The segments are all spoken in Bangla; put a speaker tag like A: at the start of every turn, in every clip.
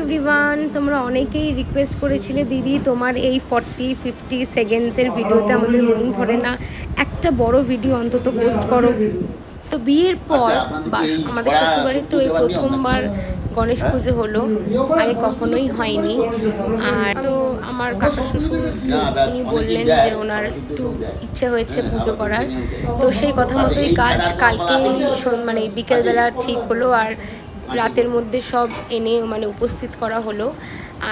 A: এভরিওয়ান, তোমরা অনেকেই রিকোয়েস্ট করেছিলে দিদি তোমার এই 40-50 সেকেন্ডসের ভিডিওতে আমাদের মন ভরে না, একটা বড় ভিডিও অন্তত পোস্ট করো। তো বিয়ের পর আমাদের শ্বশুরবাড়ির তো এই প্রথমবার গণেশ পুজো হলো, আগে কখনোই হয়নি। আর তো আমার কাকা শ্বশুর উনি বললেন যে ওনার একটু ইচ্ছে হয়েছে পুজো করার, তো সেই কথা মতোই কাজ কালকে মানে বিকেলবেলা ঠিক হলো আর রাতের মধ্যে সব এনে মানে উপস্থিত করা হলো।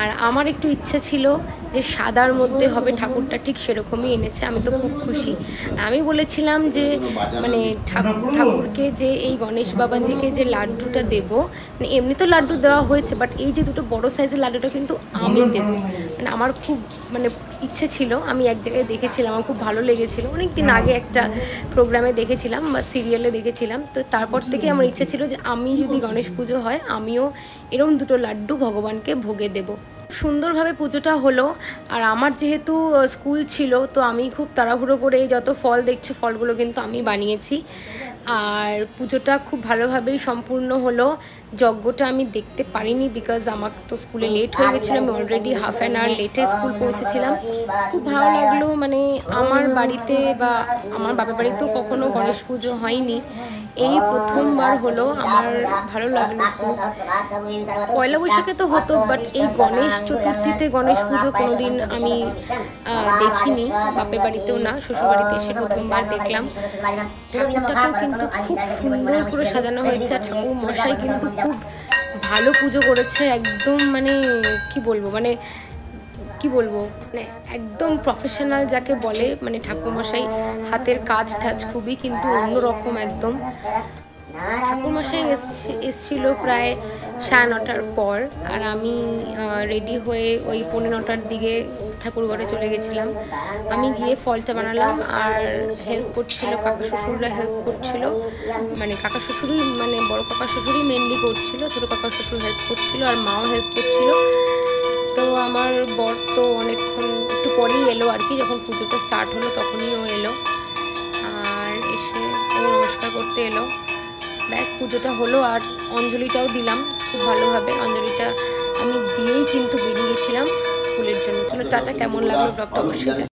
A: আর আমার একটু ইচ্ছে ছিল যে সাদার মধ্যে হবে, ঠাকুরটা ঠিক সেরকমই এনেছে, আমি তো খুব খুশি। আমি বলেছিলাম যে মানে ঠাকুরকে যে এই গণেশ বাবাজিকে যে লাড্ডুটা দেবো, মানে এমনি তো লাড্ডু দেওয়া হয়েছে, বাট এই যে দুটো বড় সাইজের লাড্ডুটা কিন্তু আমি দেবো, মানে আমার খুব মানে ইচ্ছে ছিল। আমি এক জায়গায় দেখেছিলাম, আমার খুব ভালো লেগেছিল, অনেক দিন আগে একটা প্রোগ্রামে দেখেছিলাম বা সিরিয়ালে দেখেছিলাম। তো তারপর থেকে আমার ইচ্ছে ছিল যে আমি যদি গণেশ পুজো হয় আমিও এরকম দুটো লাড্ডু ভগবানকে ভোগে দেবো। সুন্দরভাবে পুজোটা হলো। আর আমার যেহেতু স্কুল ছিল, তো আমি খুব তাড়াহুড়ো করে যত ফল দেখছো ফলগুলো কিন্তু আমি বানিয়েছি। আর পুজোটা খুব ভালোভাবেই সম্পূর্ণ হলো। যজ্ঞটা আমি দেখতে পারিনি বিকজ আমার তো স্কুলে লেট হয়ে গেছিলো, আমি অলরেডি হাফ অ্যান আওয়ার লেটে স্কুল পৌঁছেছিলাম। খুব ভালো লাগলো, মানে আমার বাড়িতে বা আমার বাবার বাড়িতেও কখনো গণেশ পুজো হয়নি, এই প্রথমবার হলো। আমার ভালো লাগলো খুব। পয়লা বৈশাখে তো হতো, বাট এই গণেশ চতুর্থীতে গণেশ পুজো কোনোদিন আমি দেখিনি, বাপের বাড়িতেও না, শ্বশুরবাড়িতে এসে প্রথমবার দেখলাম। ঠাকুরটাকেও কিন্তু খুব সুন্দর করে সাজানো হয়েছে, আর ঠাকুর মশাই কিন্তু খুব ভালো পুজো করেছে, একদম মানে কি বলবো মানে একদম প্রফেশনাল যাকে বলে, মানে ঠাকুরমশাই হাতের কাজ টাজ খুবই কিন্তু অন্যরকম একদম। ঠাকুরমশাই এসছিল প্রায় 9:30 পর, আর আমি রেডি হয়ে ওই 9:45 দিকে ঠাকুরঘরে চলে গেছিলাম। আমি গিয়ে ফলটা বানালাম, আর হেল্প করছিল কাকা শ্বশুররা, হেল্প করছিল, মানে কাকা শ্বশুরই মানে বড় কাকা শ্বশুরই মেনলি করছিল, ছোটো কাকা শ্বশুর হেল্প করছিল, আর মাও হেল্প করছিল। তো আমার বর তো অনেকক্ষণ একটু পরেই এলো আর কি, যখন পুজোটা স্টার্ট হলো তখনই ও এলো, আর এসে ও নমস্কার করতে এলো। ব্যাস পুজোটা হলো, আর অঞ্জলিটাও দিলাম খুব ভালোভাবে। অঞ্জলিটা আমি দিয়েই কিন্তু বেরিয়ে গেছিলাম স্কুলের জন্য। চলো টাটা, কেমন লাগলো ব্লগটা অবশ্যই।